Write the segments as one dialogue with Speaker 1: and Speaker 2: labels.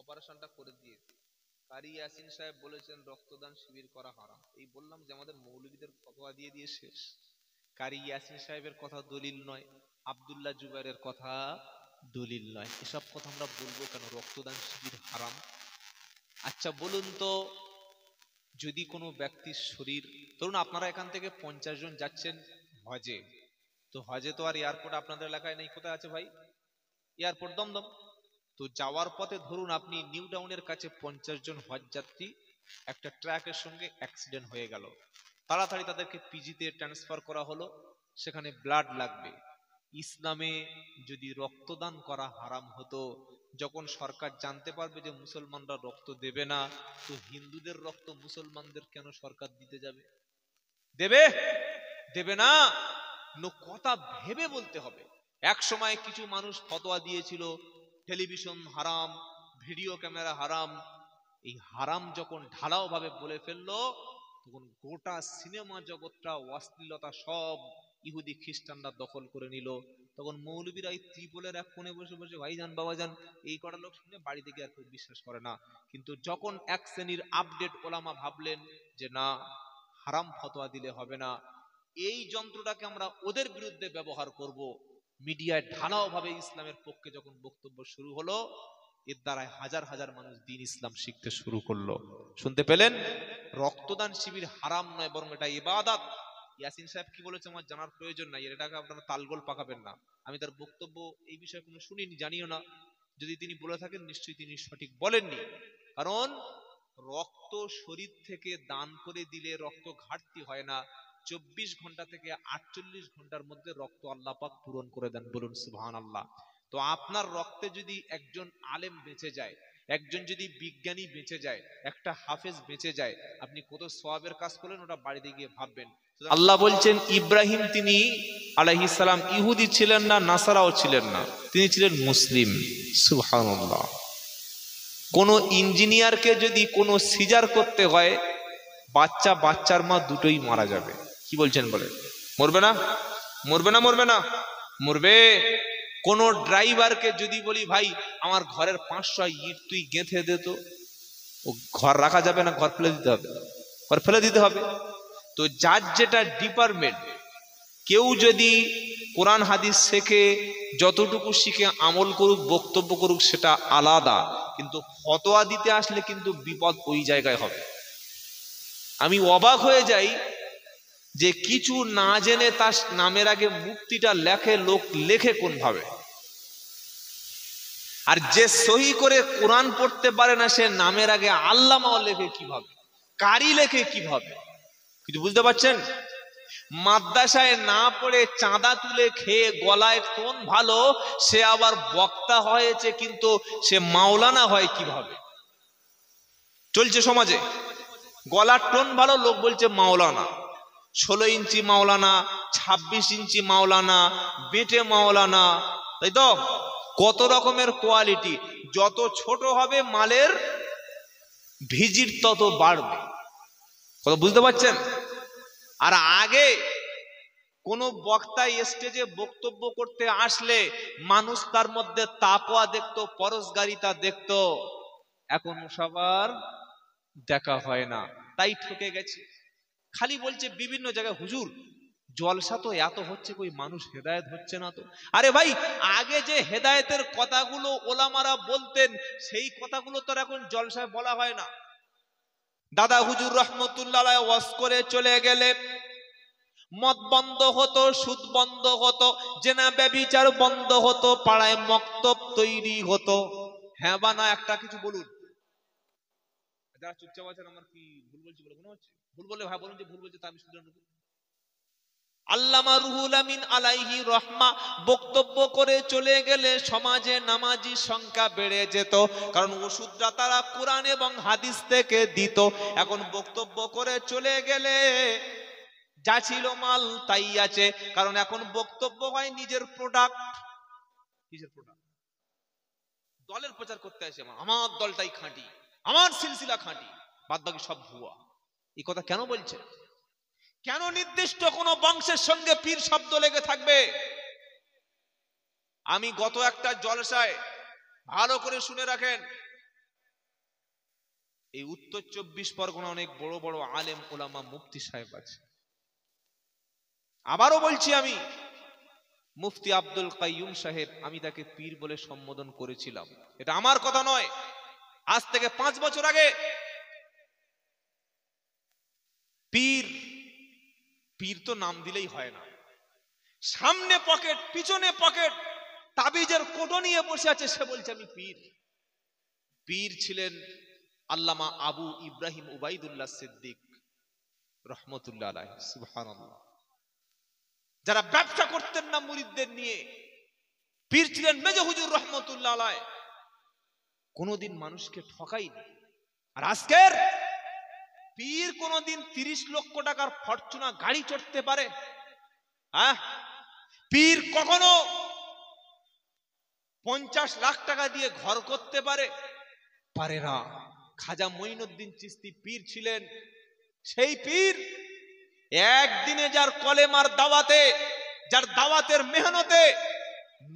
Speaker 1: অপারেশনটা করে দিয়েছে। কারি ইয়াসিন সাহেব বলেছেন রক্তদান শিবির করা হারাম। এই বললাম যে আমাদের মৌলবীদের ফতোয়া দিয়ে দিয়ে শেষ। কারি ইয়াসিন সাহেবের কথা দলিল নয়, আব্দুল্লাহ জুবাইরের কথা দলিল নয়। এসব কথা আমরা বলবো কেন? রক্তদান শিবির হারাম। আচ্ছা বলুন তো, যদি কোনো ব্যক্তির শরীর, ধরুন আপনারা এখান থেকে 50 জন যাচ্ছেন হজে, তো হজে তো আর এয়ারপোর্ট আপনাদের এলাকায় নেই। কোথায় আছে ভাই? এয়ারপোর্ট দমদম। তো যাওয়ার পথে ধরুন আপনি নিউ টাউনের কাছে 50 জন হজ যাত্রী একটা ট্রাকের সঙ্গে অ্যাক্সিডেন্ট হয়ে গেল, তাড়াতাড়ি তাদেরকে পিজিতে ট্রান্সফার করা হলো, সেখানে ব্লাড লাগবে। ইসলামে যদি রক্তদান করা হারাম হতো, যখন সরকার জানতে পারবে যে মুসলমানরা রক্ত দেবে না, তো হিন্দুদের রক্ত মুসলমানদের কেন সরকার দিতে যাবে? দেবে? দেবে না। কথা ভেবে বলতে হবে। এক সময় কিছু মানুষ ফতোয়া দিয়েছিল টেলিভিশন হারাম, ভিডিও ক্যামেরা হারাম। এই হারাম যখন ঢালাও ভাবে বলে ফেললো, তখন গোটা সিনেমা জগৎটা, অশ্লীলতা সব ইহুদি খ্রিস্টানরা দখল করে নিল। তখন মৌলবীরা এই ত্রিপলের এক কোণে বসে বসে ভাইজান বাবাজান এই কটা লোক শুনে বাড়িতে গিয়ে আর কেউ বিশ্বাস করে না। কিন্তু যখন এক শ্রেণীর আপডেট ওলামা ভাবলেন যে না, হারাম ফতোয়া দিলে হবে না, এই যন্ত্রটাকে আমরা ওদের বিরুদ্ধে ব্যবহার করব, মিডিয়ায় ঢালাও ভাবে ইসলামের পক্ষে যখন বক্তব্য শুরু হলো, এর দ্বারাই হাজার হাজার মানুষ দ্বীন ইসলাম শিখতে শুরু করলো। শুনতে পেলেন? রক্তদান শিবির হারাম নয়, বরং এটা ইবাদত। ইয়াসিন সাহেব কি বলেছে আমার জানার প্রয়োজন নাই, এটাকে আপনারা তালগোল পাকাবেন না। আমি তার বক্তব্য এই বিষয়ে কোনো শুনিনি, জানিও না। যদি তিনি বলে থাকেন নিশ্চয়ই তিনি সঠিক বলেননি। কারণ রক্ত শরীর থেকে দান করে দিলে রক্ত ঘাটতি হয় না। 24 ঘন্টা থেকে 48 ঘন্টার মধ্যে রক্ত আল্লাহ পাক পূরণ করে দেন। বলুন সুবহানাল্লাহ। তো আপনার রক্তে যদি একজন আলেম বেঁচে যায়, একজন যদি বিজ্ঞানী বেঁচে যায়, একটা হাফেজ বেঁচে যায়, আপনি কত সওয়াবের কাজ করলেন, ওটা বাড়িতে গিয়ে ভাববেন। আল্লাহ বলছেন ইব্রাহিম তিনি আলাইহিস সালাম ইহুদি ছিলেন না, নাসারাও ছিলেন না, তিনি ছিলেন মুসলিম। সুবহানাল্লাহ। কোন ইঞ্জিনিয়ারকে যদি কোনো সিজার করতে হয়, বাচ্চার মা দুটোই মারা যাবে। কি বলছেন বলে? মরবে না? মরবে না? মরবে না? মরবে। কোন ড্রাইভারকে যদি বলি ভাই আমার ঘরের 500 ইট তুই গেঁথে দে, তো ও ঘর রাখা যাবে না, ঘর ফেলে দিতে হবে, ঘর ফেলে দিতে হবে। তো যার যেটা ডিপার্টমেন্ট, কেউ যদি কোরআন হাদিস শেখে, যতটুকু শিখে আমল করুক, বক্তব্য করুক, সেটা আলাদা। কিন্তু ফতোয়া দিতে আসলে কিন্তু বিপদ ওই জায়গায় হবে। আমি অবাক হয়ে যাই যে কিছু না জেনে তার নামের আগে মুক্তিটা লেখে, লোক লেখে কোন ভাবে। আর যে সহি করে কোরআন পড়তে পারে না, সে নামের আগে আল্লামাও লেখে কিভাবে, কারি লেখে কিভাবে? কিছু বুঝতে পারছেন? মাদ্রাসায় না পড়ে চাঁদা তুলে খেয়ে গলায় টোন ভালো, সে আবার বক্তা হয়েছে, কিন্তু সে মাওলানা হয় কিভাবে? চলছে সমাজে। গলার টোন ভালো, লোক বলছে মাওলানা। 16 ইঞ্চি মাওলানা, 26 ইঞ্চি মাওলানা, বেটে মাওলানা, তাই তো? কত রকমের কোয়ালিটি। যত ছোট হবে মালের ভিজিট তত বাড়বে। কথা বুঝতে পারছেন? আর আগে কোন বক্তা স্টেজে বক্তব্য করতে আসলে মানুষ তার মধ্যে তাকওয়া দেখতো, পরহেজগারিতা দেখতো। এখন সবার দেখা হয় না, তাই ঠকে গেছে। খালি বলছে বিভিন্ন জায়গায় হুজুর জলসা তো এত হচ্ছে, কই মানুষ হেদায়েত হচ্ছে না তো। আরে ভাই, আগে যে হেদায়েতের কথাগুলো ওলামারা বলতেন, সেই কথাগুলো তো এখন জলসায় বলা হয় না। দাদা হুজুর রহমতুল্লাহ আলাইহি ওয়াজ করে চলে গেলে মদ বন্ধ হতো, সুদ বন্ধ হতো, জেনা ব্যভিচার বন্ধ হতো, পাড়ায় মক্তব তৈরি হতো। হ্যাঁ বা না একটা কিছু বলুন। যারা চুপচাপ আছেন, আমার কি ভুল বলছি বলে মনে হচ্ছে? ভুল বলে ভাই বলুন যে ভুল বলছে, তা আমি শুনলাম। আল্লামা রুহুল আমিন আলাইহি রহমা বক্তব্য করে চলে গেলে সমাজে নামাজি সংখ্যা বেড়ে যেত, কারণ ওষুধটা তারা কোরআন এবং হাদিস থেকে দিত। এখন বক্তব্য করে চলে গেলে যা ছিল মাল তাই আছে, কারণ এখন বক্তব্য হয় নিজের প্রোডাক্ট। কিসের প্রোডাক্ট? দলের প্রচার করতে আসে, আমার দলটাই খাঁটি, আমার সিলসিলা খাঁটি, বাদ বাকি সব ভুয়া। এই কথা কেন বলছে? কেন নির্দিষ্ট কোন বংশের সঙ্গে পীর শব্দ লেগে থাকবে? আমি গত একটা জলসায়, ভালো করে শুনে রাখেন, এই উত্তর 24 পরগনা অনেক বড় বড় আলেম ওলামা মুফতি সাহেব আছে। আবারও বলছি, আমি মুফতি আব্দুল কাইয়ুম সাহেব, আমি তাকে পীর বলে সম্বোধন করেছিলাম। এটা আমার কথা নয়, আজ থেকে 5 বছর আগে। পীর, পীর তো নাম দিলেই হয় না, সামনে পকেট পিছনে পকেট, তাবিজের কোটো নিয়ে বসে আছে, সে বলছে আমি পীর। পীর ছিলেন আল্লামা আবু ইব্রাহিম উবাইদুল্লাহ সিদ্দিক রহমতুল্লাহ আলাইহি। সুবহানাল্লাহ। যারা ব্যবসা করতেন না মুরিদদের নিয়ে, পীর ছিলেন মেজো হুজুর রহমতুল্লাহ আলাইহি, কোনদিন মানুষকে ঠকাইনি। আর আজকের পীর কোনদিন 30 লক্ষ টাকার ফরচুনা গাড়ি চড়তে পারে? হ্যাঁ, পীর কখনো 50 লাখ টাকা দিয়ে ঘর করতে পারে? পারে না। খাজা মঈনুদ্দিন চিশতি পীর ছিলেন, সেই পীর একদিনে যার কলেমার দাওয়াতে, যার দাওয়াতের মেহনতে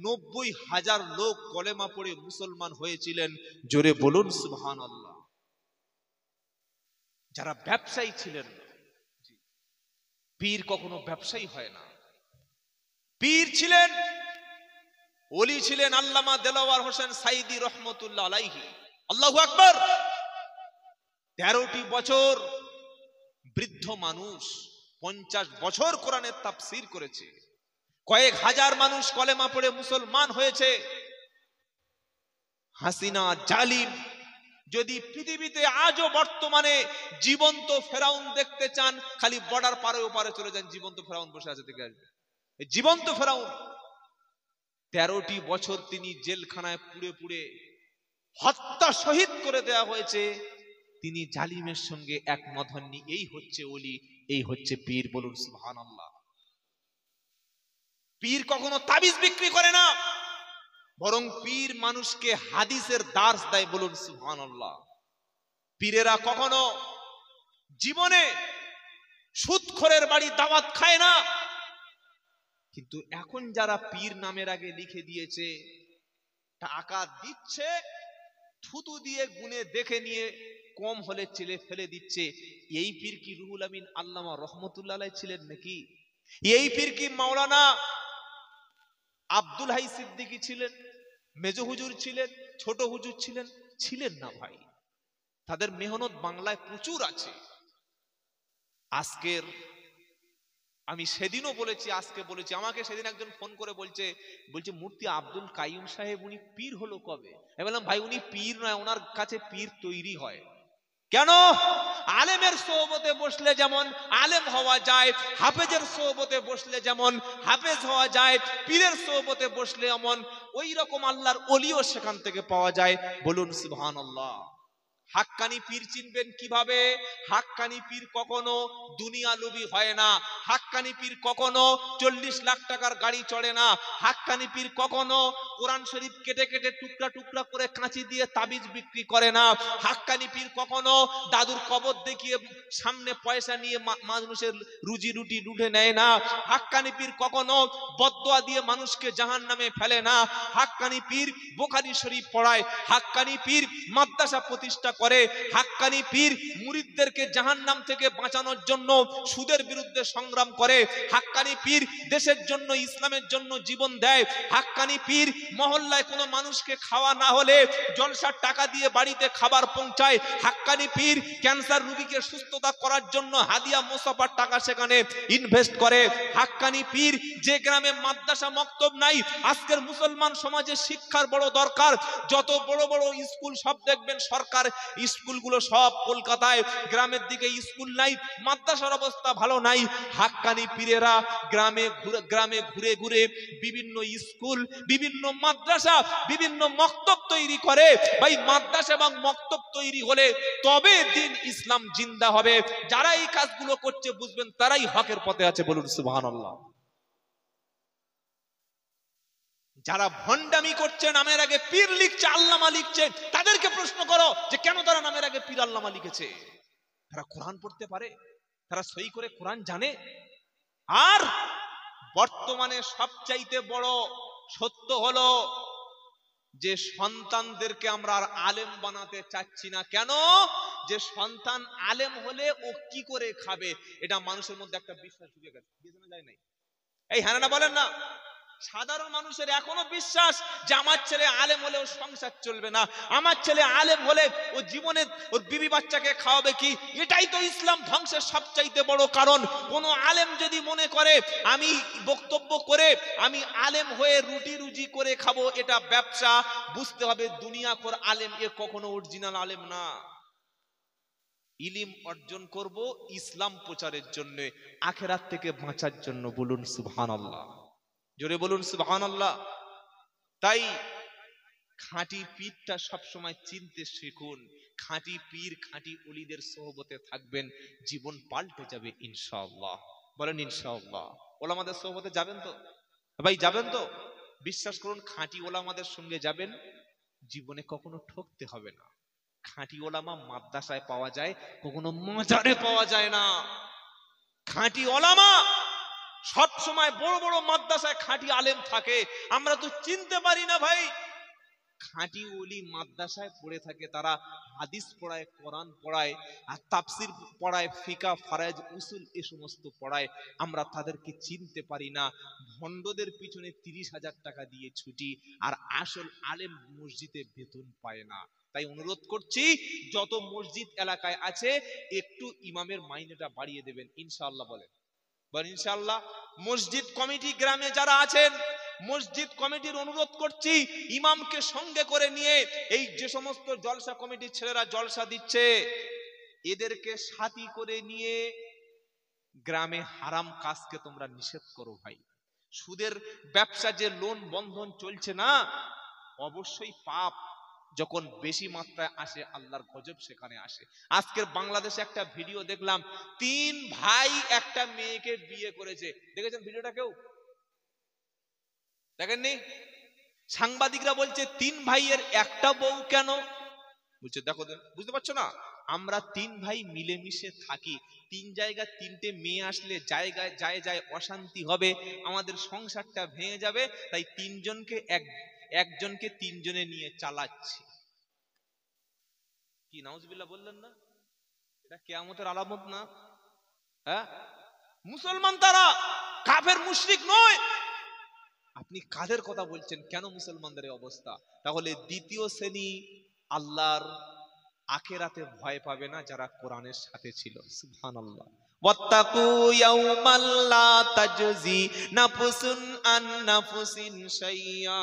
Speaker 1: 90,000 লোক কলেমা পড়ে মুসলমান হয়েছিলেন। জোরে বলুন সুবহানাল্লাহ। যারা ব্যবসায়ী ছিলেন, পীর কখনো ব্যবসায়ী হয় না। পীর ছিলেন, ওলি ছিলেন আল্লামা দেলাওয়ার হোসেন সাইদি রহমতুল্লাহ আলাইহি। আল্লাহু আকবার। 13টি বছর বৃদ্ধ মানুষ 50 বছর কোরআনের তাফসীর করেছে, কয়েক হাজার মানুষ কলেমা পড়ে মুসলমান হয়েছে। হাসিনা জালিম, যদি পৃথিবীতে আজও বর্তমানে জীবন্ত ফেরাউন দেখতে চান, খালি বর্ডার পারে ওপারে চলে যান, জীবন্ত ফেরাউন বসে আছে, দেখে আসবে জীবন্ত ফেরাউন। 13টি বছর তিনি জেলখানায় পুড়ে পুড়ে হত্যা শহীদ করে দেওয়া হয়েছে। তিনি জালিমের সঙ্গে একমত হননি। এই হচ্ছে ওলি, এই হচ্ছে পীর। বলুন সুবহানাল্লাহ। পীর কখনো তাবিজ বিক্রি করে না, বরং পীর মানুষকে হাদিসের দার্স দেয়। বলুন সুবহানাল্লাহ। পীরেরা কখনো জীবনে সুদখোরের বাড়ি দাওয়াত খায় না। কিন্তু এখন যারা পীর নামের আগে লিখে দিয়েছে, টাকা দিচ্ছে, থুতু দিয়ে গুনে দেখে নিয়ে কম হলে চেলে ফেলে দিচ্ছে, এই পীর কি রুহুল আমিন আল্লামা রহমতুল্লাহ আলাইহি ছিলেন নাকি? এই পীর কি মাওলানা আব্দুল হাই সিদ্দিকী ছিলেন, মেজো হুজুর ছিলেন, ছোট হুজুর ছিলেন? ছিলেন না ভাই। তাদের মেহনত বাংলায় প্রচুর আছে। আজকের, আমি সেদিনও বলেছি, আজকে বলেছি, আমাকে সেদিন একজন ফোন করে বলছে মুফতি আব্দুল কাইয়ুম সাহেব উনি পীর হলো কবে? আমি বললাম ভাই উনি পীর নয়, ওনার কাছে পীর তৈরি হয়। কেন? আলেমের সোহবতে বসলে যেমন আলেম হওয়া যায়, হাফেজের সোহবতে বসলে যেমন হাফেজ হওয়া যায়, পীরের সোহবতে বসলে এমন ওই রকম আল্লাহর ওলিও সেখান থেকে পাওয়া যায়। বলুন সুবহানাল্লাহ। হাক্কানি পীর চিনবেন কিভাবে? হাক্কানি পীর কখনো দুনিয়া লোভী হয় না। হাক্কানি পীর কখনো 40 লাখ টাকার গাড়ি চড়ে না। হাক্কানি পীর কখনো কোরআন শরীফ কেটে কেটে টুকরা টুকরা করে কাঁচি দিয়ে তাবিজ বিক্রি করে না। হাক্কানি পীর কখনো দাদুর কবর দেখিয়ে সামনে পয়সা নিয়ে মানুষের রুজি রুটি লুটে নেয় না। হাক্কানি পীর কখনো বদদোয়া দিয়ে মানুষকে জাহান্নামে ফেলে না। হাক্কানি পীর বুখারী শরীফ পড়ায়। হাক্কানি পীর মাদ্রাসা প্রতিষ্ঠা করে। হাক্কানি পীর মুরিদদেরকে জাহান্নাম থেকে বাঁচানোর জন্য সুদের বিরুদ্ধে সংগ্রাম করে। হাক্কানি পীর দেশের জন্য, ইসলামের জন্য জীবন দেয়। হাক্কানি পীর মহল্লায় কোনো মানুষকে খাওয়া না হলে জলসার টাকা দিয়ে বাড়িতে খাবার পৌঁছায়। হাক্কানি পীর ক্যান্সার রোগীকে সুস্থতা করার জন্য হাদিয়া মুসাফার টাকা সেখানে ইনভেস্ট করে। হাক্কানি পীর, যে গ্রামে মাদ্রাসা মক্তব নাই, আজকের মুসলমান সমাজে শিক্ষার বড় দরকার। যত বড় বড় স্কুল সব দেখবেন সরকার স্কুলগুলো সব কলকাতায়, গ্রামের দিকে স্কুল নাই, মাদ্রাসার অবস্থা ভালো নাই। হাক্কানি পীরেরা গ্রামে ঘুরে ঘুরে বিভিন্ন স্কুল, বিভিন্ন মাদ্রাসা, বিভিন্ন মক্তব তৈরি করে। ভাই মাদ্রাসা এবং মক্তব তৈরি হলে তবে দিন ইসলাম জিন্দা হবে। যারা এই কাজগুলো করছে বুঝবেন তারাই হকের পথে আছে। বলুন সুবহানাল্লাহ। যারা ভণ্ডামি করছে, নামের আগে পীর লিখছে, আল্লামা লিখছে, তাদেরকে প্রশ্ন করো যে কেন তারা নামের আগে পীর আল্লামা লিখেছে? তারা কোরআন পড়তে পারে, তারা সই করে কোরআন জানে। আর বর্তমানে সবচাইতে বড় সত্য হলো যে সন্তানদেরকে আমরা আর আলেম বানাতে চাচ্ছি না। কেন? যে সন্তান আলেম হলে ও কি করে খাবে, এটা মানুষের মধ্যে একটা বিশ্বাস ঢুকে গেছে। যায় নাই? এই হ্যাঁ না বলেন না? সাধারণ মানুষের এখনো বিশ্বাস যে আমার ছেলে আলেম হলে ওর সংসার চলবে না, আমার ছেলে আলেম হলে ও জীবনে ওর বিবি বাচ্চাকে খাওয়াবে কি। এটাই তো ইসলাম ধ্বংসের সবচাইতে বড় কারণ। কোন আলেম যদি মনে করে আমি বক্তব্য করে আমি আলেম হয়ে রুটি রুজি করে খাবো, এটা ব্যবসা, বুঝতে হবে দুনিয়া কর আলেম এ কখনো অরিজিনাল আলেম না। ইলিম অর্জন করব ইসলাম প্রচারের জন্য, আখেরাত থেকে বাঁচার জন্য। বলুন সুবহানাল্লাহ, জোরে বলুন সুবহানাল্লাহ। তাই খাঁটি পীরটা সবসময় চিনতে শিখুন। খাঁটি পীর খাঁটি ওলিদের সোহবতে থাকবেন, জীবন পাল্টে যাবে ইনশাআল্লাহ। বলেন ইনশাআল্লাহ। ওলামাদের সোহবতে যাবেন তো ভাই? যাবেন তো? বিশ্বাস করুন, খাঁটি ওলামাদের সঙ্গে যাবেন, জীবনে কখনো ঠকতে হবে না। খাঁটি ওলামা মাদ্রাসায় পাওয়া যায়, কখনো মাজারে পাওয়া যায় না। খাঁটি ওলামা সব সময় বড় বড় মাদ্রাসায় খাঁটি আলেম থাকে, আমরা তো চিনতে পারি না ভাই। খাঁটি ওলি মাদ্রাসায় পড়ে থাকে, তারা হাদিস পড়ায়, কোরআন পড়ায়, আর তাফসির পড়ায়, ফিকা ফারায়েজ উসুল এ সমস্ত পড়ায়, আমরা তাদেরকে চিনতে পারি না। ভণ্ডদের পিছনে 30,000 টাকা দিয়ে ছুটি, আর আসল আলেম মসজিদে বেতন পায় না। তাই অনুরোধ করছি, যত মসজিদ এলাকায় আছে একটু ইমামের মাইনেটা বাড়িয়ে দেবেন ইনশাআল্লাহ। বলেন ইনশাআল্লাহ। মসজিদ কমিটি গ্রামে যারা আছেন, মসজিদ কমিটির অনুরোধ করছি, ইমামকে সঙ্গে করে নিয়ে এই যে সমস্ত জলসা কমিটির ছেলেরা জলসা দিচ্ছে, এদেরকে সাথী করে নিয়ে গ্রামে হারাম কাজকে তোমরা নিষেধ করো ভাই। সুদের ব্যবসা, যে লোন বন্ধন চলছে না, অবশ্যই পাপ। যখন বেশি মাত্রায় আসে, আল্লাহর গজব সেখানে আসে। আজকের বাংলাদেশে একটা ভিডিও দেখলাম, 3 ভাই একটা মেয়েকে বিয়ে করেছে। দেখেছেন ভিডিওটা? কেউ দেখেননি? সাংবাদিকরা বলছে 3 ভাইয়ের একটা বউ কেন? বলছে দেখো, বুঝতে পারছো না, আমরা 3 ভাই মিলেমিশে থাকি, 3 জায়গায় 3টে মেয়ে আসলে জায়গায় যায় যায় অশান্তি হবে, আমাদের সংসারটা ভেঙে যাবে। তাই 3 জনকে একজনকে 3 জনে নিয়ে চালাচ্ছি। কি নাউজুবিল্লাহ বললেন না? এটা কিয়ামতের আলামত না? হ্যাঁ, মুসলমান তারা, কাফের মুশরিক নয়। আপনি কাদের কথা বলছেন? কেন মুসলমানদের এই অবস্থা? তাহলে দ্বিতীয় শ্রেণী আল্লাহর আখিরাতে ভয় পাবে না যারা কোরআনের সাথে ছিল। সুবহানাল্লাহ। ওয়াত্তাকু ইয়াওমাল লা তাজজি নাফসুন আন নাফসিন শাইয়্যা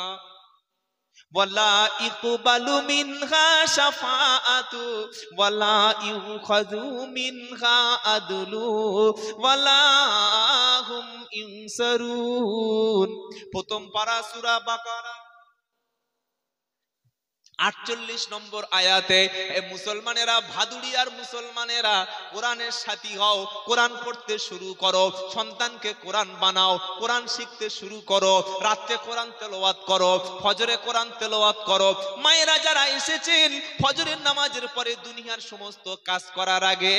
Speaker 1: ওয়ালা ইকবালু মিনহা শাফাআতু ওয়ালা ইউখাযু মিনহা আদলু ওয়ালা হুম ইনসারুন। প্রথম পারা সূরা বাকারা 48 নম্বর আয়াতে, মুসলমানেরা, ভাদুড়িয়ার মুসলমানেরা কোরআনের সাথী হও, কোরআন পড়তে শুরু করো, সন্তানকে কোরআন বানাও, কোরআন শিখতে শুরু করো, রাতে কোরআন তেলাওয়াত করো, ফজরে কোরআন তেলাওয়াত করো। মায়েরা যারা এসেছেন, ফজরের নামাজের পরে দুনিয়ার সমস্ত কাজ করার আগে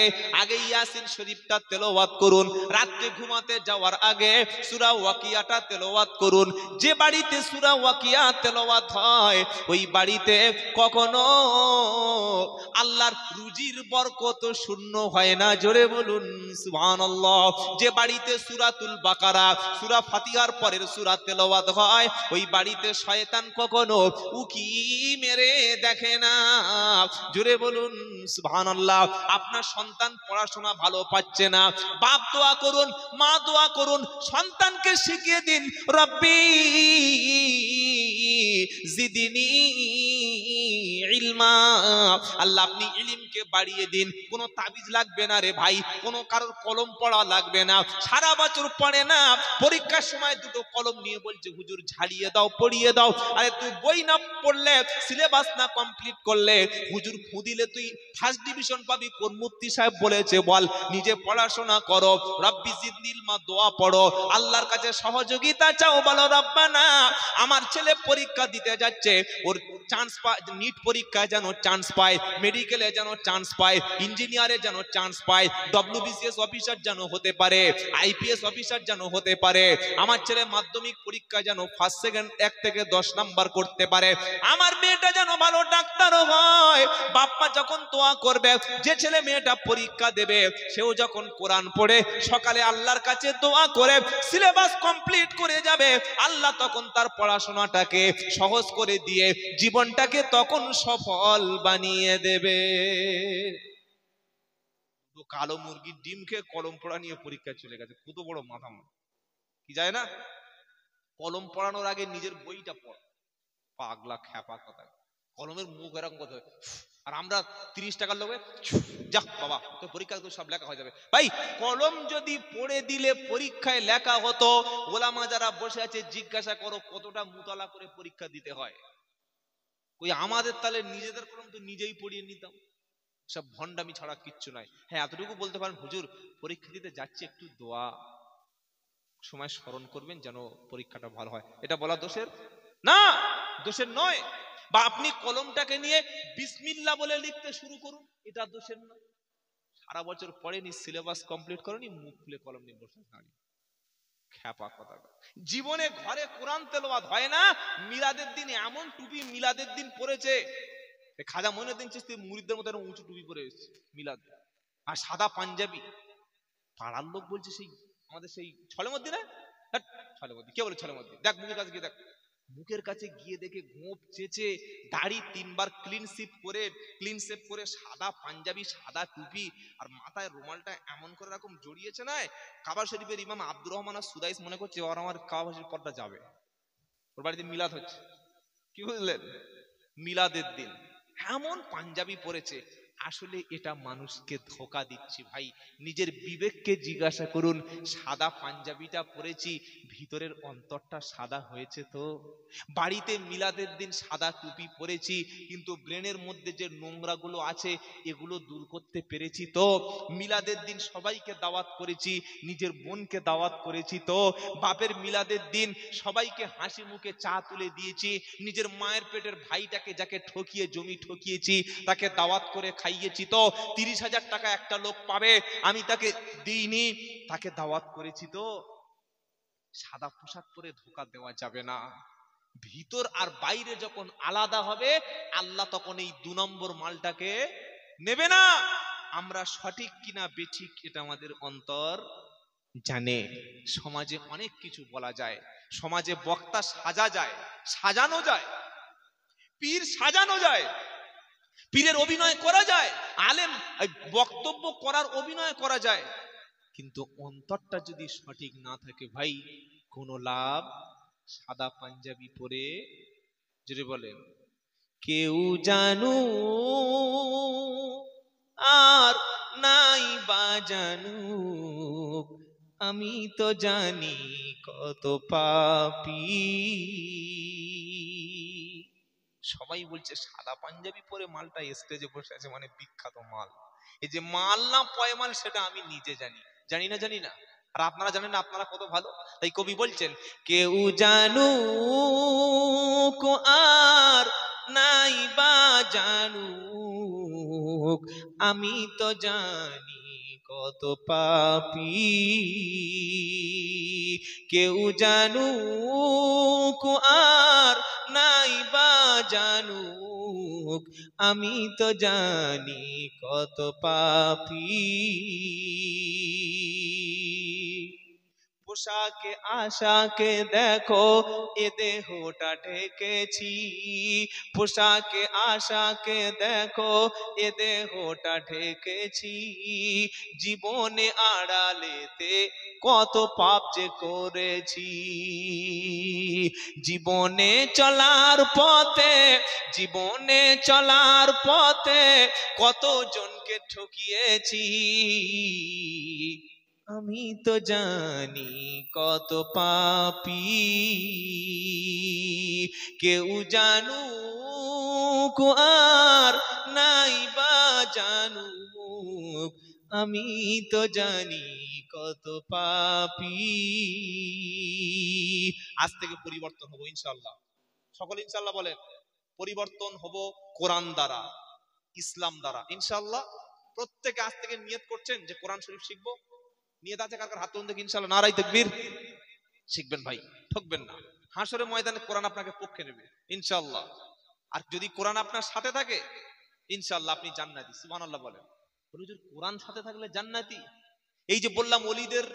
Speaker 1: ইয়াসিন শরীফটা তেলাওয়াত করুন। রাতে ঘুমাতে যাওয়ার আগে সূরা ওয়াকিয়াটা তেলাওয়াত করুন। যে বাড়িতে সূরা ওয়াকিয়া তেলাওয়াত হয়, ওই বাড়িতে কখনো আল্লাহর রুজির বরকত শূন্য হয় না। জোরে বলুন সুবহানাল্লাহ। যে বাড়িতে সূরাতুল বাকারা, সূরা ফাতিহার পরের সূরা তেলাওয়াত হয়, ওই বাড়িতে শয়তান কখনো উকি মেরে দেখে না। জোরে বলুন সুবহানাল্লাহ। আপনার সন্তান পড়াশোনা ভালো পাচ্ছে না, বাপ দোয়া করুন, মা দোয়া করুন, সন্তানকে শিখিয়ে দিন, রব্বি জিদনি ইলমা। আল্লাহ আপনি ইলমকে বাড়িয়ে দিন। কোনো তাবিজ লাগবে না রে ভাই, কোনো কারোর কলম পড়া লাগবে না। সারা বছর পড়ে না, পরীক্ষার সময় দুটো কলম নিয়ে বলছে হুজুর ঝাড়িয়ে দাও, পড়িয়ে দাও। আরে তুই বই না পড়লে, সিলেবাস না কমপ্লিট করলে, হুজুর ফু দিলে তুই ফার্স্ট ডিভিশন পাবি? কোন মুফতি সাহেব বলেছে বল? নিজে পড়াশোনা করো, রব্বি জিদনি ইলমা দোয়া পড়ো, আল্লাহর কাছে সহযোগিতা চাও, বলো রব্বানা আমার ছেলে পরীক্ষা দিতে যাচ্ছে, ওর চান্স নিট পরীক্ষা পরীক্ষায় যেন চান্স পায়, মেডিকেলে যেন চান্স পায়, ইঞ্জিনিয়ারে যেন চান্স পায়, ডব্লিউবিসিএস অফিসার যেন হতে পারে, আইপিএস অফিসার যেন হতে পারে। আমার ছেলে মাধ্যমিক পরীক্ষা যেন ফার্স্ট সেকেন্ড 1 থেকে 10 নাম্বার করতে পারে। আমার মেয়েটা যেন ভালো ডাক্তারও হয়। বাপ্পা যখন দোয়া করবে, যে ছেলে মেয়েটা পরীক্ষা দেবে সেও যখন কোরআন পড়ে সকালে আল্লাহর কাছে দোয়া করে সিলেবাস কমপ্লিট করে যাবে, আল্লাহ তখন তার পড়াশোনাটাকে সহজ করে দিয়ে জীবনটাকে তখন সফল বানিয়ে দেবে। তো কালো মুরগির ডিম খেয়ে কলম পড়া নিয়ে পরীক্ষায় চলে গেছে, কত বড় মাথা কি যায় না। কলম পড়ানোর আগে নিজের বইটা পড়। পাগলা খ্যাপা কথা, কলমের মুখ এরকম কথা। আর আমরা 30 টাকার লোকে যা বাবা তো পরীক্ষা তো সব লেখা হয়ে যাবে। ভাই কলম যদি পড়ে দিলে পরীক্ষায় লেখা হতো, ওলামা যারা বসে আছে জিজ্ঞাসা করো কতটা মুতালা করে পরীক্ষা দিতে হয়। ওই আমাদের তাহলে নিজেদের কলম তো নিজেই পড়িয়ে নিতাম। সব ভণ্ডামি ছাড়া কিচ্ছু নাই। হ্যাঁ এতটুকু বলতে পারেন, হুজুর পরীক্ষা দিতে যাচ্ছি একটু দোয়া সময় স্মরণ করবেন যেন পরীক্ষাটা ভালো হয়। এটা বলা দোষের না, দোষের নয়। বা আপনি কলমটাকে নিয়ে বিসমিল্লাহ বলে লিখতে শুরু করুন, এটা দোষের নয়। সারা বছর পড়েনি, সিলেবাস কমপ্লিট করেনি, মুখ খুলে কলম নিয়ে বসে দাঁড়িয়ে খ্যাপা কথা। জীবনে ঘরে কোরআন তেলাওয়াত হয় না, মিলাদের দিন এমন টুপি মিলাদের দিন পরেছে, খাজা মঈনুদ্দিন চিশতি মুরিদদের মতো উঁচু টুপি পরে এসেছে মিলাদ, আর সাদা পাঞ্জাবি। পাড়ার লোক বলছে সেই আমাদের সেই ছলেমদ্দিনে, ছলেমদ্দি কে বলে ছলেমদ্দি, দেখ মুখের কাছে গিয়ে দেখ, মুখের কাছে গিয়ে দেখে গোঁপ চেঁচে দাড়ি 3 বার ক্লিন শেভ করে সাদা পাঞ্জাবি সাদা টুপি আর মাথায় রুমালটা এমন করে এরকম জড়িয়েছে না। কাবা শরীফের ইমাম আব্দুর রহমান আর সুদাইস মনে করছে ওর আমার কাবা শরীফ পর্দা যাবে, ওর বাড়িতে মিলাদ হচ্ছে, কি বুঝলেন, মিলাদের দিন এমন পাঞ্জাবি পরেছে। আসলে এটা মানুষকে ধোকা দিচ্ছি ভাই। নিজের বিবেককে জিজ্ঞাসা করুন, সাদা পাঞ্জাবিটা পরেছি, ভিতরের অন্তরটা সাদা হয়েছে তো? বাড়িতে মিলাদের দিন সাদা টুপি পরেছি, কিন্তু ব্রেনের মধ্যে যে নোংরাগুলো আছে এগুলো দূর করতে পেরেছি তো? মিলাদের দিন সবাইকে দাওয়াত করেছি, নিজের বোনকে দাওয়াত করেছি তো? বাপের মিলাদের দিন সবাইকে হাসি মুখে চা তুলে দিয়েছি, নিজের মায়ের পেটের ভাইটাকে যাকে ঠকিয়ে জমি ঠকিয়েছি তাকে দাওয়াত করে খাইয়েছি তো? 30,000 টাকা একটা লোক পাবে, আমি তাকে দিইনি, তাকে দাওয়াত করেছি তো? সাদা পোশাক পরে ধোকা দেওয়া যাবে না। ভিতর আর বাইরে যখন আলাদা হবে, আল্লাহ তখন এই 2 নম্বর মালটাকে নেবে না। আমরা সঠিক কিনা বেঠিক এটা আমাদের অন্তর জানে। সমাজে অনেক কিছু বলা যায়, সমাজে বক্তা সাজানো যায়, পীর সাজানো যায়, পীরের অভিনয় করা যায়, আলেম বক্তব্য করার অভিনয় করা যায়, কিন্তু অন্তরটা যদি সঠিক না থাকে ভাই কোনো লাভ। সাদা পাঞ্জাবি পরে যদি বলেন কেউ জানু আর নাই বা জানুক, আমি তো জানি কত পাপী। সবাই বলছে সাদা পাঞ্জাবি পরে মালটা স্টেজে বসে আছে মানে বিখ্যাত মাল। এই যে মাল না পয়মাল সেটা আমি নিজে জানি না, আর আপনারা জানেন না, আপনারা কত ভালো। তাই কবি বলছেন কেউ জানুক আর নাই বা জানুক, আমি তো জানি কত পাপী। কেউ জানুক আর নাই বা জানুক, আমি তো জানি কত পাপী। পোশাকে আশাকে দেখো এ দেহটা ঢেকেছি, পোশাকে আশাকে দেখো এ দেহটা ঢেকেছি, জীবনে আড়ালেতে কত পাপ যে করেছি। জীবনে চলার পথে কত জনকে ঠকিয়েছি, আমি তো জানি কত পাপী। কেউ জানুক আর নাই বা জানুক, আমি তো জানি কত পাপী। আজ থেকে পরিবর্তন হবো ইনশাআল্লাহ, সকলে ইনশাআল্লাহ বলেন। পরিবর্তন হব কোরআন দ্বারা, ইসলাম দ্বারা ইনশাআল্লাহ। প্রত্যেকে আজ থেকে নিয়ত করছেন যে কোরআন শরীফ শিখবো? নিয়ত আছে কার কার? হাত তুলুন দেখি ইনশাআল্লাহ। নারাই তাকবীর। শিখবেন ভাই, ঠকবেন না। হাসরের ময়দানে কোরআন আপনাকে পক্ষে নেবে ইনশাআল্লাহ। আর যদি কোরআন আপনার সাথে থাকে ইনশাআল্লাহ আপনি জান্নাতি। সুবহানাল্লাহ বলেন। হুজুর কোরআন সাথে থাকলে জান্নাতি? এই যে বললাম ওলিদের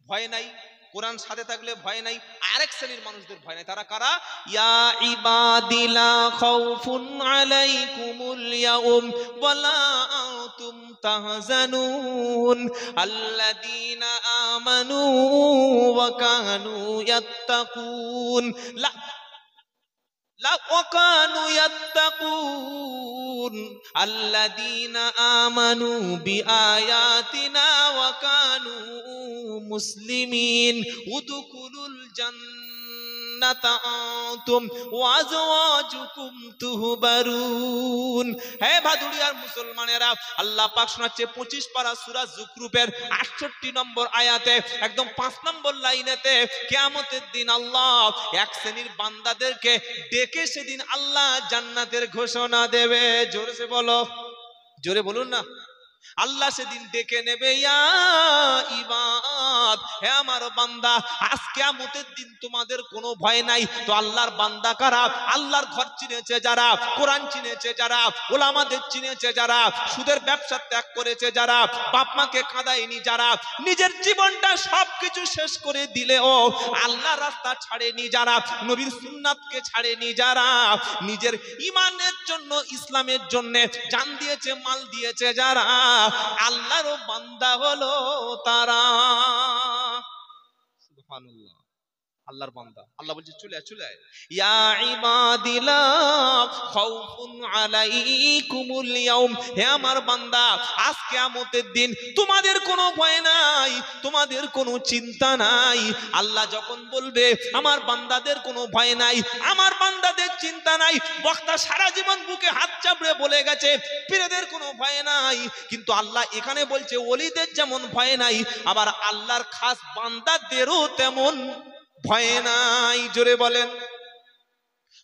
Speaker 1: ভয় নাই, কোরআন সাথে থাকলে ভয় নাই। আরেক শ্রেণীর মানুষদের ভয় নাই, তারা কারা? ইয়া ইবাদিলা খাউফুন আলাইকুমুল ইয়াউম ওয়ালা আনতুম তাহজানুন আল্লাযীনা আমানু ওয়া কানু ইয়াত্তাকুন وَكَانُوا يَتَّقُونَ الَّذِينَ آمَنُوا بِآيَاتِنَا وَكَانُوا مُسْلِمِينَ ادْخُلُوا الْجَنَّةَ أَنْتُمْ وَأَزْوَاجُكُمْ تُحْبَرُونَ। হে ভাদুড়িয়ার মুসলমানেরা, আল্লাহ পাক শোনাচ্ছে 25 পারা সূরা যুকরুফের 68 নম্বর আয়াতে, একদম 5 নম্বর লাইনেতে, কিয়ামতের দিন আল্লাহ এক শ্রেণীর বান্দাদেরকে ডেকে সেদিন আল্লাহ জান্নাতের ঘোষণা দেবে। জোরে বলো, জোরে বলুন না। আল্লাহ সেদিন ডেকে নেবে, ইয়া ইবাদ, হে আমার বান্দা, আজ কিয়ামতের দিন তোমাদের কোনো ভয় নাই। তো আল্লাহর বান্দা কারা? আল্লাহর ঘর চিনেছে যারা, কোরআন চিনেছে যারা, ওলামাদের চিনেছে যারা, সুদের ব্যবসা ত্যাগ করেছে যারা, বাপ মাকে কাঁদায়নি যারা, নিজের জীবনটা সবকিছু শেষ করে দিলেও আল্লাহর রাস্তা ছাড়েনি যারা, নবীর সুন্নাতকে ছাড়েনি যারা, নিজের ঈমানের জন্য, ইসলামের জন্য জান দিয়েছে, মাল দিয়েছে যারা, আল্লাহর বান্দা হলো তারা। সুবহানাল্লাহ, আল্লাহর বান্দা। আল্লাহ বলছে চলে আয়, চলে আয়। ইয়া ইবাদিলা খাউফুন আলাইকুমুল ইয়াউম, হে আমার বান্দা, আজ কিয়ামতের দিন তোমাদের কোনো ভয় নাই, তোমাদের কোনো চিন্তা নাই। আল্লাহ যখন বলবে আমার বান্দাদের কোনো ভয় নাই, আমার বান্দাদের চিন্তা নাই, বক্তা সারা জীবন বুকে হাত চাপড়ে বলে গেছে পীরদের কোনো ভয় নাই, কিন্তু আল্লাহ এখানে বলছে ওলিদের যেমন ভয় নাই, আবার আল্লাহর খাস বান্দাদেরও তেমন ভয় নাই। জোরে বলেন।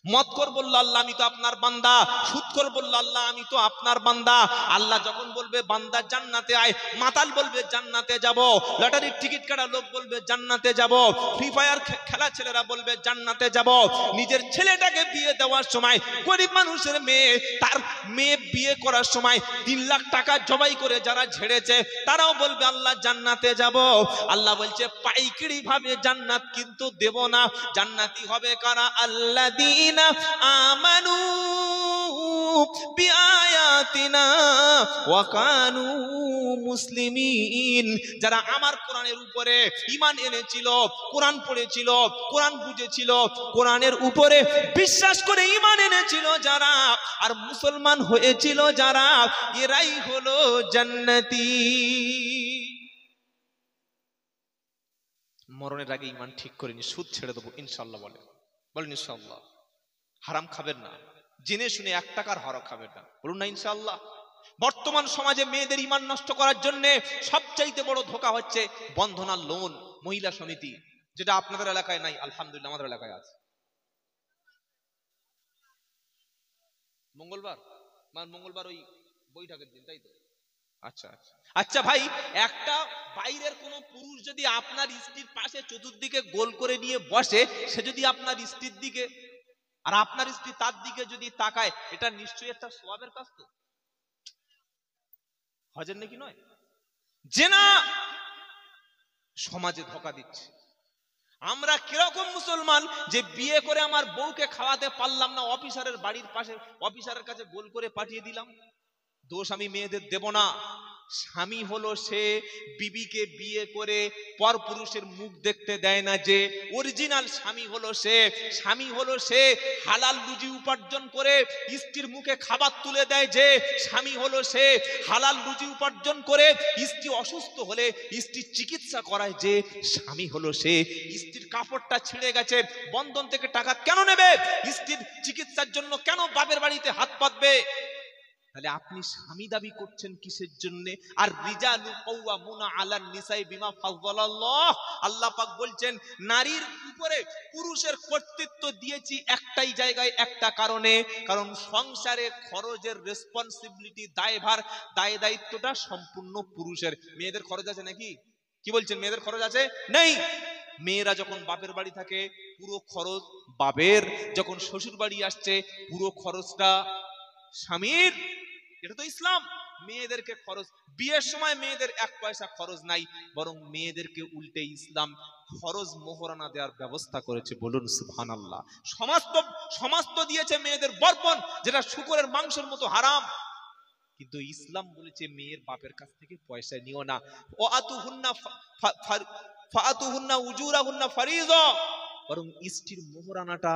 Speaker 1: মদখোর বলল আল্লাহ আমি তো আপনার বান্দা, সুদখোর বলল আল্লাহ আমি তো আপনার বান্দা। আল্লাহ যখন বলবে বান্দা জান্নাতে আয়, মাতাল বলবে জান্নাতে যাব, লটারির টিকিট কাটা লোক বলবে জান্নাতে যাব, ফ্রি ফায়ার খেলা ছেলেরা বলবে জান্নাতে যাব। নিজের ছেলেটাকে বিয়ে দেওয়ার সময়, গরিব মানুষের মেয়ে, তার মেয়ে বিয়ে করার সময় 3 লাখ টাকা জবাই করে যারা ঝেড়েছে তারাও বলবে আল্লাহ জান্নাতে যাব। আল্লাহ বলছে পাইকারি ভাবে জান্নাত কিন্তু দেব না, জান্নাতি হবে কারা? আল্লাযীনা আমানু বিআয়াতিনা ওয়া কানু মুসলিমিন, যারা আমার কোরআনের উপরে ঈমান এনেছিল, কোরআন পড়েছিল, কোরআন বুঝেছিল, কোরআনের উপরে বিশ্বাস করে ঈমান এনেছিল যারা, আর মুসলমান হয়েছিল যারা, এরাই হলো জান্নাতি। মরণের আগে ঈমান ঠিক করে নি, সুদ ছেড়ে দেবো ইনশাআল্লাহ। বলেন ইনশাআল্লাহ। হারাম খাবেন না, জেনে শুনে 1 টাকার হরক খাবেন না, বলুন না ইনশাআল্লাহ। বর্তমান সমাজে মেয়েদের ঈমান নষ্ট করার জন্য সবচাইতে বড় ধোঁকা হচ্ছে বন্ধনা লোন, মহিলা সমিতি, যেটা আপনাদের এলাকায় নাই, আলহামদুলিল্লাহ আমাদের এলাকায় আছে। মঙ্গলবার ওই বৈঠকের দিন, তাই তো? আচ্ছা আচ্ছা আচ্ছা ভাই, একটা বাইরের কোন পুরুষ যদি আপনার স্ত্রীর পাশে চতুর্দিকে গোল করে নিয়ে বসে, সে যদি আপনার স্ত্রীর দিকে আর আপনার স্ত্রী তার দিকে যদি তাকায়, এটা নিশ্চয়ই একটা সওয়াবের কাজ। তো হজের নাকি নয়? জেনা সমাজে ধোঁকা দিচ্ছে। আমরা কিরকম মুসলমান যে বিয়ে করে আমার বউকে খাওয়াতে পারলাম না, অফিসারের বাড়ির পাশে অফিসারের কাছে গোল করে পাঠিয়ে দিলাম। দোষ আমি মেয়েদের দেব না। স্বামী হলো সে বিবিকে বিয়ে করে পর পুরুষের মুখ দেখতে দেয় না, যে অরিজিনাল স্বামী হলো সে। স্বামী হলো সে হালাল রুজি উপার্জন করে স্ত্রীর মুখে খাবার তুলে দেয়, যে স্বামী হলো সে হালাল রুজি উপার্জন করে স্ত্রী অসুস্থ হলে স্ত্রীর চিকিৎসা করায়, যে স্বামী হলো সে স্ত্রীর কাপড়টা ছিঁড়ে গেছে, বন্ধন থেকে টাকা কেন নেবে, স্ত্রীর চিকিৎসার জন্য কেন বাপের বাড়িতে হাত পাতবে, তাহলে আপনি স্বামী দাবি করছেন কিসের জন্য? আর রিজালু কাওয়ামুনা আলান নিসাই বিমা ফাযযালাল্লাহ, আল্লাহ পাক বলছেন নারীর উপরে পুরুষের কর্তৃত্ব দিয়েছি একটাই জায়গায়, একটা কারণে, কারণ সংসারে খরচের রেসপন্সিবিলিটি, দায়ভার, দায় দায়িত্বটা সম্পূর্ণ পুরুষের। মেয়েদের খরচ আছে নাকি? কি বলছেন, মেয়েদের খরচ আছে? নেই। মেয়েরা যখন বাপের বাড়ি থাকে পুরো খরচ বাপের, যখন শ্বশুর বাড়ি আসছে পুরো খরচটা স্বামীর। এটা তো ইসলাম। মেয়েদেরকে খরচ, বিয়ের সময় মেয়েদের এক পয়সা খরচ নাই, বরং মেয়েদেরকে উল্টে ইসলাম খরচ মোহরানা দেওয়ার ব্যবস্থা করেছে। বলুন সুবহানাল্লাহ। সমাজ তো দিয়েছে মেয়েদের বরপণ, যেটা শুকরের মাংসের মতো হারাম, কিন্তু ইসলাম বলেছে মেয়ের বাপের কাছ থেকে পয়সা নিও না। ও আতুহুন্না ফাআতুহুন্না উজুরাহুন্না ফারিযা, বরং স্ত্রীর মোহরানাটা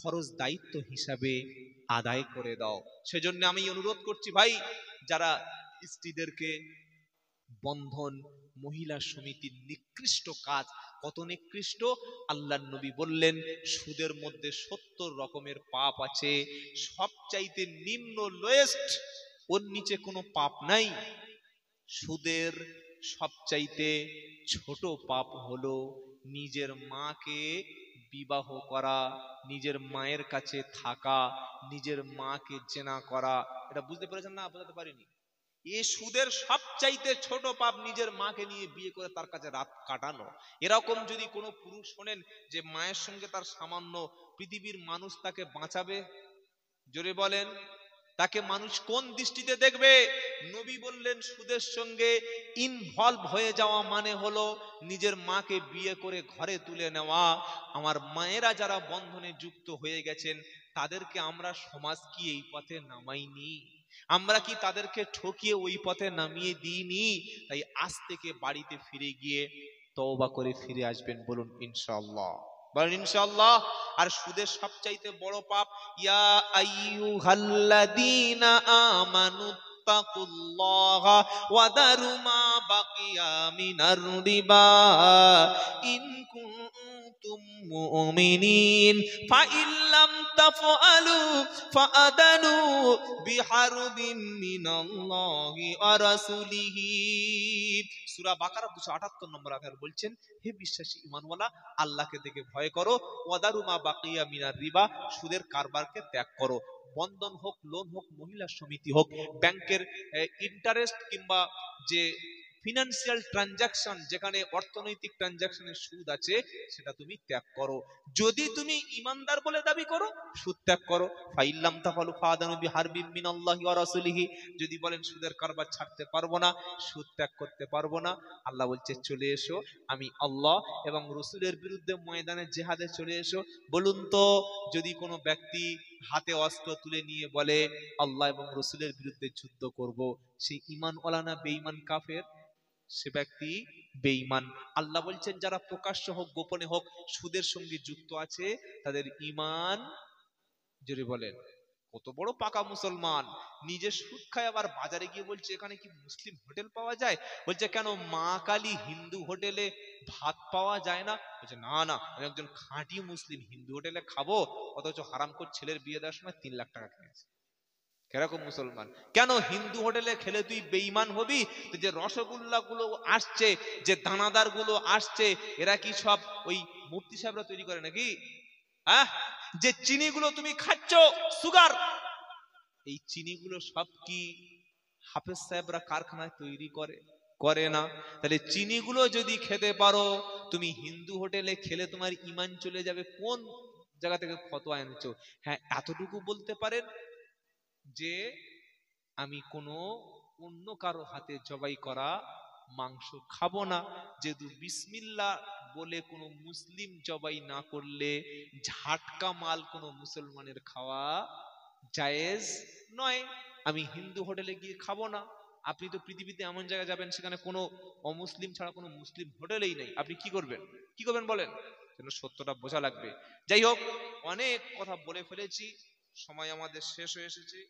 Speaker 1: ফরজ দায়িত্ব হিসাবে আদায় করে দাও। সেজন্য আমি অনুরোধ করছি ভাই, যারা স্ত্রীদেরকে বন্ধন মহিলা সমিতির নিকৃষ্ট কাজ, কত নিকৃষ্ট! আল্লাহর নবী বললেন সুদের মধ্যে 70 রকমের পাপ আছে, সবচাইতে নিম্ন লোয়েস্ট, ওর নিচে কোনো পাপ নাই। সুদের সবচাইতে ছোট পাপ হলো নিজের মাকে বিবাহ করা, নিজের মায়ের কাছে থাকা, নিজের মাকে জেনা করা। এটা বুঝতে পেরেছেন না? বোঝাতে পারিনি? এ সুদের সবচাইতে ছোট পাপ নিজের মাকে নিয়ে বিয়ে করে তার কাছে রাত কাটানো। এরকম যদি কোনো পুরুষ শোনেন যে মায়ের সঙ্গে তার সামান্য, পৃথিবীর মানুষ তাকে বাঁচাবে? জোরে বলেন, তাকে মানুষ কোন দৃষ্টিতে দেখবে? নবী বললেন সুদের সঙ্গে ইনভলভ হয়ে যাওয়া মানে হলো নিজের মাকে বিয়ে করে ঘরে তুলে নেওয়া। আমার মায়েরা যারা বন্ধনে যুক্ত হয়ে গেছেন তাদেরকে আমরা সমাজ কি এই পথে নামাইনি? আমরা কি তাদেরকে ঠকিয়ে ওই পথে নামিয়ে দিইনি? তাই আজ থেকে বাড়িতে ফিরে গিয়ে তওবা করে ফিরে আসবেন। বলুন ইনশাআল্লাহ, বলেন ইনশাআল্লাহ। আর সুদের সবচাইতে বড় পাপ, ইয়া আইয়ুহাল্লাযীনা আমানু তাকুল্লাহা ওয়া দারু মা বাকিয়া মিনার রিবা ইন কুনতুম মুমিনিন ফাইন লাম তাফআলু ফাআদানু বিহারবিম মিনাল্লাহি ওয়া রাসূলিহি। সূরা বাকারা 278 নম্বর আয়াত বলছেন, হে বিশ্বাসী ঈমানওয়ালা, আল্লাহকে দেখে ভয় করো, ওয়াদারু মা বাকিয়া মিনার রিবা, সুদের কারবারকে ত্যাগ করো। বন্ধন হোক, লোন হোক, মহিলা সমিতি হোক, ব্যাংকের ইন্টারেস্ট কিংবা যে ফিনান্সিয়াল ট্রানজাকশন, যেখানে অর্থনৈতিক ট্রানজাকশনের সুদ আছে, সেটা তুমি ত্যাগ করো। যদি তুমি ইমানদার বলে দাবি করো, সুদ ত্যাগ করো। ফাইল্লাম তাফালু ফাদানু বিহারবিম মিনাল্লাহি ওয়া রাসূলিহি, যদি বলেন সুদের কারবার ছাড়তে পারবো না, সুদ ত্যাগ করতে পারবো না, আল্লাহ বলছে চলে এসো, আমি আল্লাহ এবং রসুলের বিরুদ্ধে ময়দানে জেহাদে চলে এসো। বলুন তো, যদি কোনো ব্যক্তি হাতে অস্ত্র তুলে নিয়ে বলে আল্লাহ এবং রসুলের বিরুদ্ধে যুদ্ধ করব, সে ঈমানওয়ালা না বেঈমান কাফের? সে ব্যক্তি বেঈমান। আল্লাহ বলছেন যারা প্রকাশ্য হোক গোপনে হোক সুদের সঙ্গে যুক্ত আছে তাদের ঈমান, জোরে বলেন, কত বড় পাকা মুসলমান, নিজে সুদ খায় আবার বাজারে গিয়ে বলছে এখানে কি মুসলিম হোটেল পাওয়া যায়? বলছে কেন মা কালী হিন্দু হোটেলে ভাত পাওয়া যায় না? বলছে না না, আমি একজন খাঁটি মুসলিম, হিন্দু হোটেলে খাবো, অথচ হারামখোর ছেলের বিয়ে দেওয়ার সময় 3 লাখ টাকা খেয়েছে। কিরকম মুসলমান? কেন হিন্দু হোটেলে খেলে তুই বেঈমান হবি? তো যে রসগোল্লা গুলো আসছে, যে দানাদার গুলো আসছে, এরা কি সব ওই মূর্তি সাহেবরা তৈরি করে নাকি? হ্যাঁ, যে চিনিগুলো তুমি খাচ্ছ সুগার, এই চিনিগুলো সব কি হাফেজ সাহেবরা কারখানায় তৈরি করে? করে না। তাহলে চিনিগুলো যদি খেতে পারো, তুমি হিন্দু হোটেলে খেলে তোমার ঈমান চলে যাবে? কোন জায়গা থেকে ফতোয়া এনেছো? হ্যাঁ, এতটুকু বলতে পারেন যে আমি কোনো অন্য কারো হাতে জবাই করা মাংস খাবো না, যেহেতু বিসমিল্লাহ বলে কোনো মুসলিম জবাই না করলে ঝাটকা মাল কোনো মুসলমানের খাওয়া জায়েজ নয়। আমি হিন্দু হোটেলে গিয়ে খাবো না। আপনি তো পৃথিবীতে এমন জায়গায় যাবেন সেখানে কোনো অমুসলিম ছাড়া কোনো মুসলিম হোটেলেই নেই, আপনি কি করবেন? কি করবেন বলেন? যেন সত্যটা বোঝা লাগবে। যাই হোক, অনেক কথা বলে ফেলেছি, সময় আমাদের শেষ হয়ে এসেছে,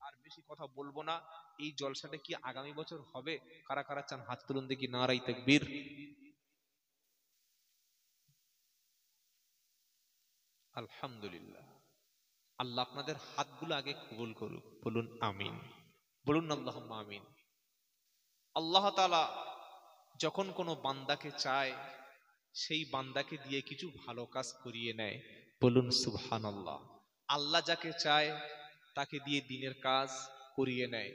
Speaker 1: আর বেশি কথা বলবো না। এই জলসাটা কি আগামী বছর হবে? কারা কারা চান হাত তুলুন দেখি, নারায়ে তাকবীর। আলহামদুলিল্লাহ। আল্লাহ আপনাদের হাতগুলো আগে কবুল করুক, বলুন আমিন। বলুন আল্লাহুম্মা আমিন। আল্লাহ তাআলা যখন কোনো বান্দাকে চায় সেই বান্দাকে দিয়ে কিছু ভালো কাজ করিয়ে নেয়। বলুন সুবহানাল্লাহ। আল্লাহ যাকে চায় তাকে দিয়ে দিনের কাজ করিয়ে নেয়।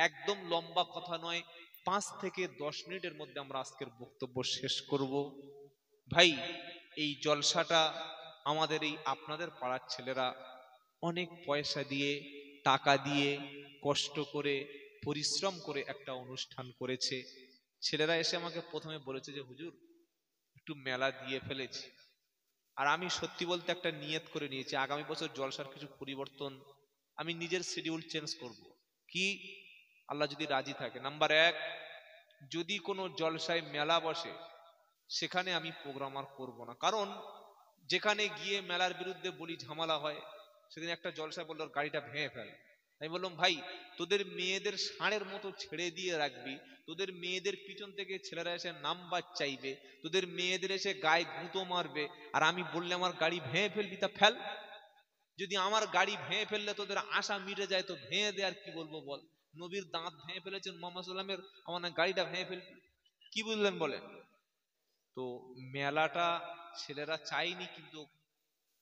Speaker 1: একদম লম্বা কথা নয়, 5 থেকে 10 মিনিটের মধ্যে আমরা আজকের বক্তব্য শেষ করব। ভাই, এই জলসাটা আমাদের এই আপনাদের পাড়ার ছেলেরা অনেক পয়সা দিয়ে, টাকা দিয়ে, কষ্ট করে, পরিশ্রম করে একটা অনুষ্ঠান করেছে। ছেলেরা এসে আমাকে প্রথমে বলেছে যে হুজুর একটু মেলা দিয়ে ফেলেছি। আর আমি সত্যি বলতে একটা নিয়ত করে নিয়েছি, আগামী বছর জলসার কিছু পরিবর্তন, আমি নিজের শিডিউল চেঞ্জ করব। কি, আল্লাহ যদি রাজি থাকে। নাম্বার 1, যদি কোনো জলসায় মেলা বসে সেখানে আমি প্রোগ্রাম আর করবো না। কারণ যেখানে গিয়ে মেলার বিরুদ্ধে বলি ঝামেলা হয়, সেদিন একটা জলসায় বললো গাড়িটা ভেঙে ফেল। আমি বললাম ভাই, তোদের মেয়েদের ষাঁড়ের মতো ছেড়ে দিয়ে রাখবি, তোদের মেয়েদের পিছন থেকে ছেলেরা এসে নাম্বার চাইবে, তোদের মেয়েদের এসে গায়ে গুঁতো মারবে, আর আমি বললে আমার গাড়ি ভেঙে ফেলবি, তা ফেল। যদি আমার গাড়ি ভেঙে ফেললে তোদের আশা মিটে যায় তো ভেঙে দে, আর কি বলবো বল। নবীর দাঁত ভেঙে ফেলেছেন মোহাম্মদ সাল্লামের, আমার না গাড়িটা ভেঙে ফেলবি। কি বুঝলেন বলেন? তো মেলাটা ছেলেরা চাইনি, কিন্তু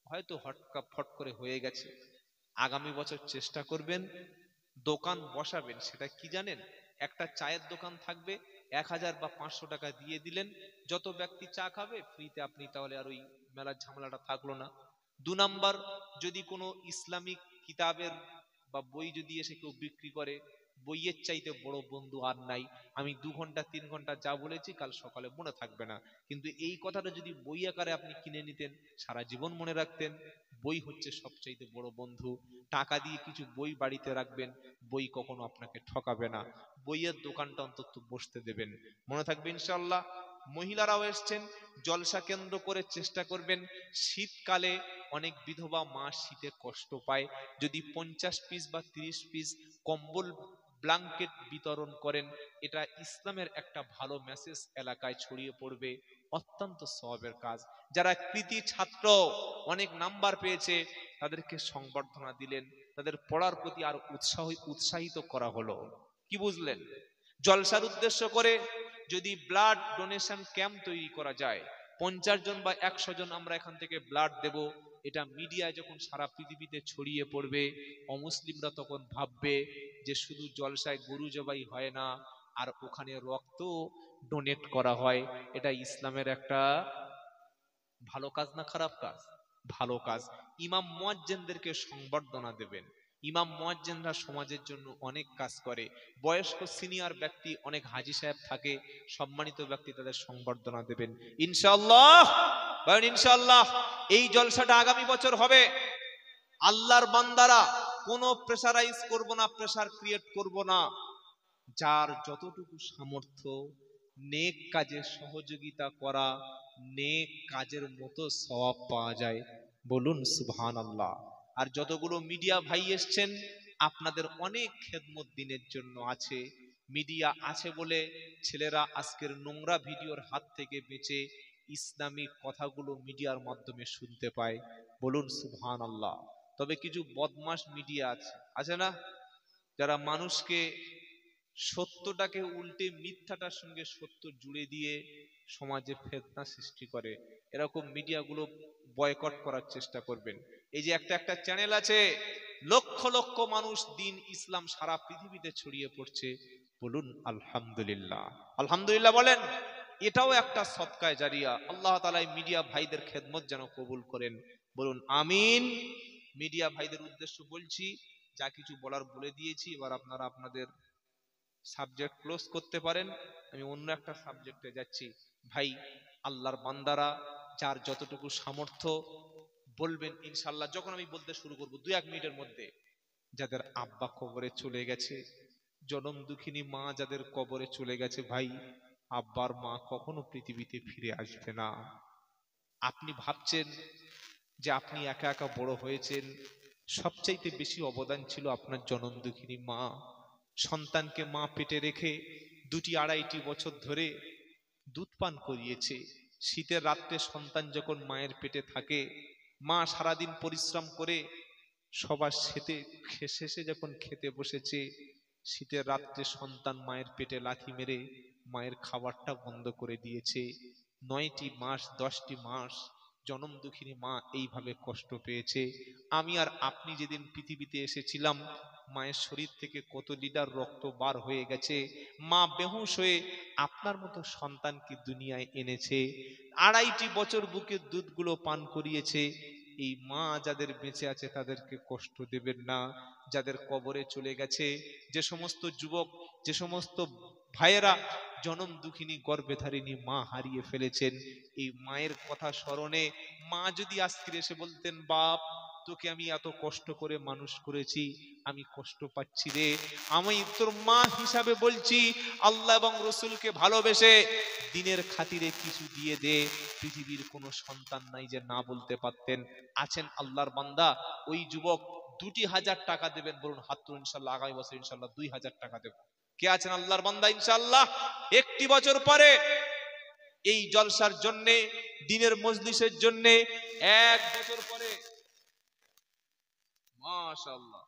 Speaker 1: হয়তো ফট করে হয়ে গেছে। আগামী বছর চেষ্টা করবেন, দোকান বসাবেন। সেটা কি জানেন? একটা চায়ের দোকান থাকবে, 1000 বা 500 টাকা দিয়ে দিলেন, যত ব্যক্তি চা খাবে ফ্রিতে আপনি, তাহলে আর ওই মেলার ঝামেলাটা থাকলো না। 2 নাম্বার, যদি কোনো ইসলামিক কিতাবের বা বই যদি এসে কেউ বিক্রি করে, বইয়ের চাইতে বড় বন্ধু আর নাই। আমি 2 ঘন্টা 3 ঘন্টা যা বলেছি কাল সকালে মনে থাকবে না, কিন্তু এই কথাটা যদি বই আকারে আপনি কিনে নিতেন, সারা জীবন মনে রাখতেন। বই হচ্ছে সবচাইতে বড় বন্ধু। টাকা দিয়ে কিছু বই বাড়িতে রাখবেন, বই কখনো আপনাকে ঠকাবে না। বইয়ের দোকানটা অন্তত বসতে দেবেন, মনে থাকবে ইনশাআল্লাহ। মহিলারাও এসছেন, জলসা কেন্দ্র করে চেষ্টা করবেন। শীতকালে অনেক বিধবা মা শীতে কষ্ট পায়, যদি 50 পিস বা 30 পিস কম্বল ব্ল্যাঙ্কেট বিতরণ করেন, এটা ইসলামের একটা ভালো মেসেজ এলাকায় ছড়িয়ে পড়বে, অত্যন্ত সওয়াবের কাজ। যারা কৃতি ছাত্র, অনেক নাম্বার পেয়েছে, তাদেরকে সংবর্ধনা দিলেন, তাদের পড়ার প্রতি আর উৎসাহিত করা হলো। কি বুঝলেন? জলসার উদ্দেশ্য করে যদি ব্লাড ডোনেশন ক্যাম্প তৈরি করা যায়, 50 জন বা 100 জন আমরা এখান থেকে ব্লাড দেব, এটা মিডিয়ায় যখন সারা পৃথিবীতে ছড়িয়ে পড়বে, অমুসলিমরা তখন ভাববে যে শুধু জলসায় গরু জবাই হয় না, আর ওখানে রক্ত ডোনেট করা হয়। এটা ইসলামের একটা ভালো কাজ না খারাপ কাজ? ভালো কাজ। ইমাম মুয়াজ্জিনদেরকে সংবর্ধনা দেবেন। ইমাম মুয়াজ্জিনরা সমাজের জন্য অনেক কাজ করে। বয়স্ক সিনিয়র ব্যক্তি, অনেক হাজী সাহেব থাকে, সম্মানিত ব্যক্তি, তাদের সংবর্ধনা দেবেন ইনশাআল্লাহ। বলেন ইনশাআল্লাহ। এই জলসাটা আগামী বছর হবে। আল্লাহর বান্দারা কোনো প্রেসারাইজ করব না, প্রেসার ক্রিয়েট করব না। যার যতটুকু সামর্থ্য, নেক কাজে সহযোগিতা করা, নেক কাজের মতো সওয়াব পাওয়া যায়। বলুন সুবহানাল্লাহ। আর যতগুলো মিডিয়া ভাই এসছেন, আপনাদের অনেক খেদমত দিনের জন্য আছে। মিডিয়া আছে বলে ছেলেরা আজকের নোংরা ভিডিওর হাত থেকে বেঁচে ইসলামিক কথাগুলো মিডিয়ার মাধ্যমে শুনতে পায়। বলুন সুবহানাল্লাহ। তবে কিছু বদমাশ মিডিয়া আছে না, যারা মানুষকে সত্যটাকে উল্টে মিথ্যাটার সঙ্গে সত্য জুড়ে দিয়ে সমাজে ফিতনা সৃষ্টি করে। এরকম মিডিয়াগুলো বয়কট করার চেষ্টা করবেন। এই যে একটা চ্যানেল আছে, লক্ষ লক্ষ মানুষ দিন ইসলাম সারা পৃথিবীতে ছড়িয়ে পড়ছে। বলুন আলহামদুলিল্লাহ। আলহামদুলিল্লাহ বলেন। এটাও একটা সদকায়ে জারিয়া। আল্লাহ তাআলা মিডিয়া ভাইদের খেদমত যেন কবুল করেন। বলুন আমিন। মিডিয়া ভাইদের উদ্দেশ্য বলছি, যা কিছু বলার বলে দিয়েছি, এবার আপনারা আপনাদের সাবজেক্ট ক্লোজ করতে পারেন। আমি অন্য একটা সাবজেক্টে যাচ্ছি। ভাই, আল্লাহর বান্দারা যার যতটুকু সামর্থ্য বলবেন ইনশাআল্লাহ। যখন আমি বলতে শুরু করব 2-1 মিনিটের মধ্যে, যাদের আব্বা কবরে চলে গেছে, জনম দুঃখিনী মা যাদের কবরে চলে গেছে, ভাই, আব্বার মা কখনো পৃথিবীতে ফিরে আসবে না। আপনি ভাবছেন যে আপনি একা একা বড় হয়েছেন, সবচাইতে বেশি অবদান ছিল আপনার জনম দুঃখিনী মা। সন্তানকে মা পেটে রেখে 2-2.5 বছর ধরে দুধ পান করিয়েছে। শীতের রাত্রে সন্তান যখন মায়ের পেটে থাকে, মা সারাদিন পরিশ্রম করে সবার শেষে যখন খেতে বসেছে, শীতের রাত্রে সন্তান মায়ের পেটে লাথি মেরে মায়ের খাবারটা বন্ধ করে দিয়েছে। 9টি মাস 10টি মাস জনম দুঃখিনী মা এইভাবে কষ্ট পেয়েছে। আমি আর আপনি যেদিন পৃথিবীতে এসেছিলাম মায়ের শরীর থেকে কত লিটার রক্ত বার হয়ে গেছে, মা বেহুশ হয়ে আপনার মতো সন্তানকে দুনিয়ায় এনেছে, 2.5টি বছর বুকের দুধগুলো পান করিয়েছে। এই মা যাদের বেঁচে আছে তাদেরকে কষ্ট দেবেন না, যাদের কবরে চলে গেছে, যে সমস্ত যুবক, যে সমস্ত ভাইয়েরা জনম দুঃখিনী গর্ভধারিণী মা হারিয়ে ফেলেছেন, এই মায়ের কথা স্মরণে মা যদি আজকে এসে বলতেন, বাপ তোকে আমি এত কষ্ট করে মানুষ করেছি, আমি কষ্ট পাচ্ছি রে, আমি তোর মা হিসাবে বলছি আল্লাহ এবং রসুলকে ভালোবেসে দিনের খাতিরে কিছু দিয়ে দে। পৃথিবীর কোনো সন্তান নাই যে না বলতে পারতেন। আছেন আল্লাহর বান্দা, ওই যুবক 2,000 টাকা দেবেন, বলুন হাত তুলুন, ইনশাআল্লাহ আগামী বছর ইনশাআল্লাহ 2,000 টাকা দেব। কে আছেন আল্লাহর বান্দা ইনশাআল্লাহ? একটি বছর পরে এই জলসার জন্য, দিনের মজলিসের জন্য, 1 বছর পরে মাশাআল্লাহ